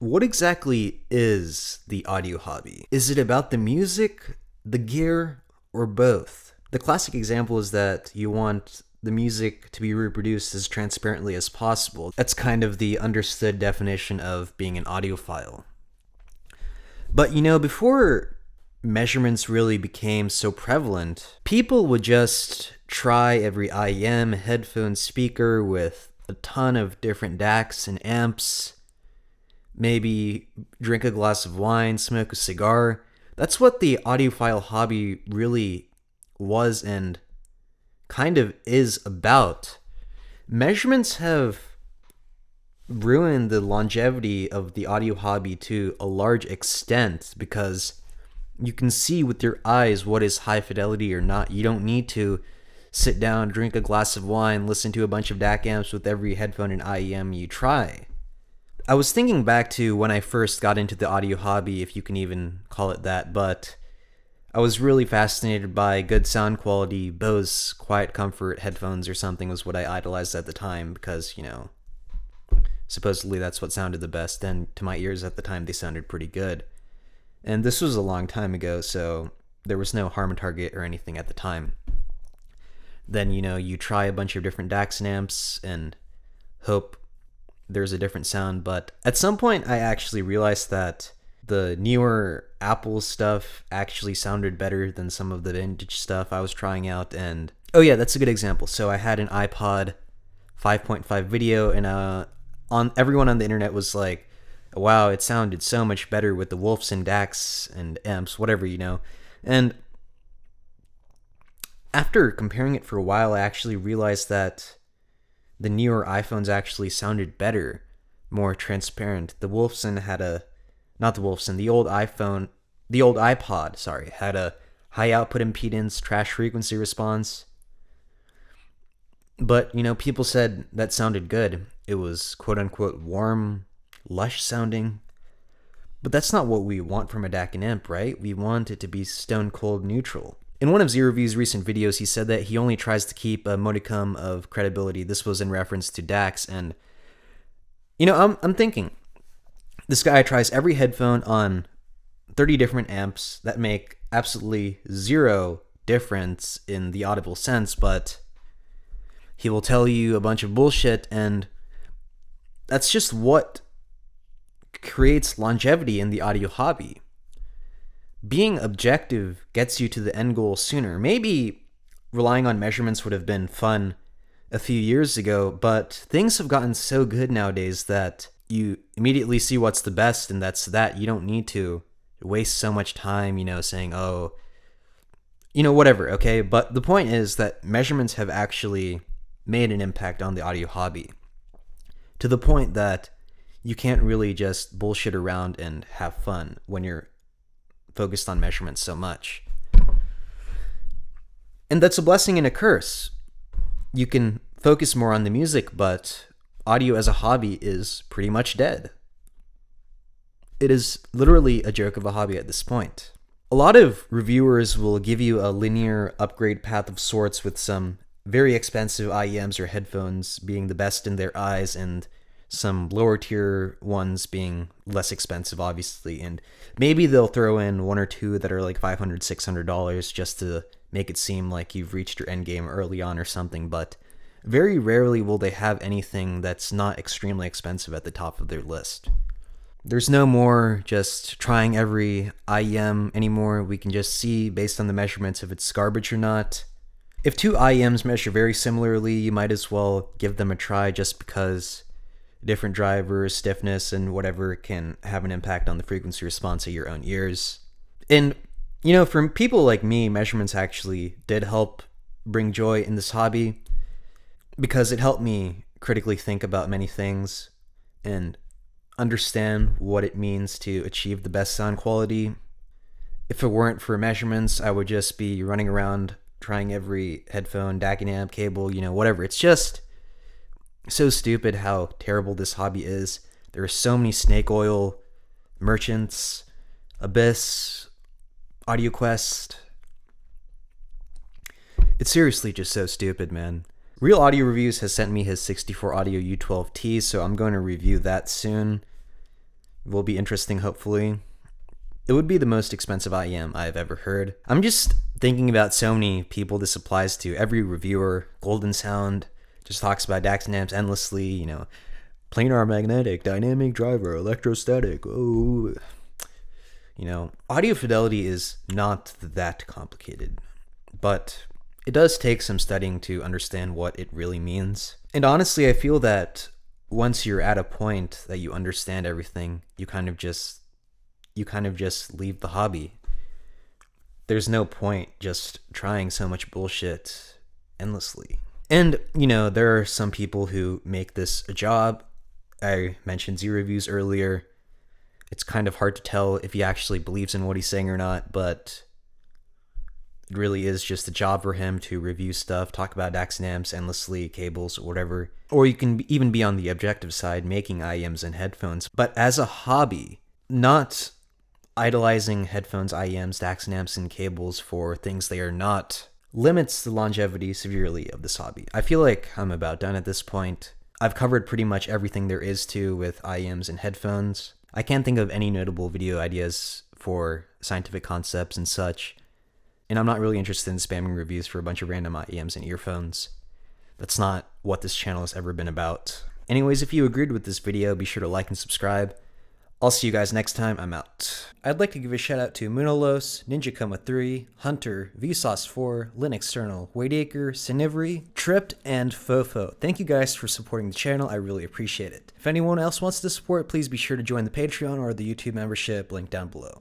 What exactly is the audio hobby? Is it about the music, the gear, or both? The classic example is that you want the music to be reproduced as transparently as possible. That's kind of the understood definition of being an audiophile. But before measurements really became so prevalent, people would just try every IEM headphone speaker with a ton of different DACs and amps, maybe drink a glass of wine, smoke a cigar. That's what the audiophile hobby really was and kind of is about. Measurements have ruined the longevity of the audio hobby to a large extent because you can see with your eyes what is high fidelity or not. You don't need to sit down, drink a glass of wine, listen to a bunch of DAC amps with every headphone and IEM you try. I was thinking back to when I first got into the audio hobby, if you can even call it that, but I was really fascinated by good sound quality. Bose Quiet Comfort headphones or something was what I idolized at the time because, supposedly that's what sounded the best, and to my ears at the time they sounded pretty good. And this was a long time ago, so there was no Harman Target or anything at the time. Then, you try a bunch of different DACs and amps and hope there's a different sound, but at some point I actually realized that the newer Apple stuff actually sounded better than some of the vintage stuff I was trying out. And oh yeah, that's a good example. So I had an iPod 5.5 video, and on everyone on the internet was like, wow, it sounded so much better with the Wolfson DACs and amps, whatever, And after comparing it for a while, I actually realized that the newer iPhones actually sounded better, more transparent. The old iPod, had a high output impedance, trash frequency response. But, people said that sounded good. It was quote unquote warm, lush sounding. But that's not what we want from a DAC and amp, right? We want it to be stone cold neutral. In one of Z-Review's recent videos, he said that he only tries to keep a modicum of credibility. This was in reference to DACs, and I'm thinking, this guy tries every headphone on 30 different amps that make absolutely zero difference in the audible sense, but he will tell you a bunch of bullshit, and that's just what creates longevity in the audio hobby. Being objective gets you to the end goal sooner. Maybe relying on measurements would have been fun a few years ago, but things have gotten so good nowadays that you immediately see what's the best, and that's that. You don't need to waste so much time, saying, oh, whatever, okay? But the point is that measurements have actually made an impact on the audio hobby to the point that you can't really just bullshit around and have fun when you're focused on measurements so much. And that's a blessing and a curse. You can focus more on the music, but audio as a hobby is pretty much dead. It is literally a joke of a hobby at this point. A lot of reviewers will give you a linear upgrade path of sorts, with some very expensive IEMs or headphones being the best in their eyes and some lower tier ones being less expensive, obviously, and maybe they'll throw in one or two that are like $500, $600 just to make it seem like you've reached your end game early on or something, but very rarely will they have anything that's not extremely expensive at the top of their list. There's no more just trying every IEM anymore. We can just see based on the measurements if it's garbage or not. If two IEMs measure very similarly, you might as well give them a try, just because different drivers, stiffness, and whatever can have an impact on the frequency response of your own ears. And, for people like me, measurements actually did help bring joy in this hobby because it helped me critically think about many things and understand what it means to achieve the best sound quality. If it weren't for measurements, I would just be running around trying every headphone, DAC and amp, cable, whatever. It's just so stupid how terrible this hobby is. There are so many snake oil merchants, Abyss, AudioQuest. It's seriously just so stupid, man. Real Audio Reviews has sent me his 64 Audio U12T, so I'm going to review that soon. will be interesting, hopefully. It would be the most expensive IEM I've ever heard. I'm just thinking about so many people this applies to. Every reviewer, Golden Sound, just talks about DAC amps endlessly, planar magnetic, dynamic driver, electrostatic, oh. Audio fidelity is not that complicated, but it does take some studying to understand what it really means. And honestly, I feel that once you're at a point that you understand everything, you kind of just leave the hobby. There's no point just trying so much bullshit endlessly. And, there are some people who make this a job. I mentioned Z Reviews earlier. It's kind of hard to tell if he actually believes in what he's saying or not, but it really is just a job for him to review stuff, talk about DACs and amps endlessly, cables, whatever. Or you can even be on the objective side, making IEMs and headphones. But as a hobby, not idolizing headphones, IEMs, DACs and amps, and cables for things they are not, limits the longevity severely of this hobby. I feel like I'm about done at this point. I've covered pretty much everything there is to with IEMs and headphones. I can't think of any notable video ideas for scientific concepts and such, and I'm not really interested in spamming reviews for a bunch of random IEMs and earphones. That's not what this channel has ever been about. Anyways, if you agreed with this video, be sure to like and subscribe. I'll see you guys next time. I'm out. I'd like to give a shout out to Moonolos, Ninja Coma 3, Hunter, Vsauce 4, Linexternal, Wadeacre, Sinivri, Tripped, and Fofo. Thank you guys for supporting the channel. I really appreciate it. If anyone else wants to support, please be sure to join the Patreon or the YouTube membership, link down below.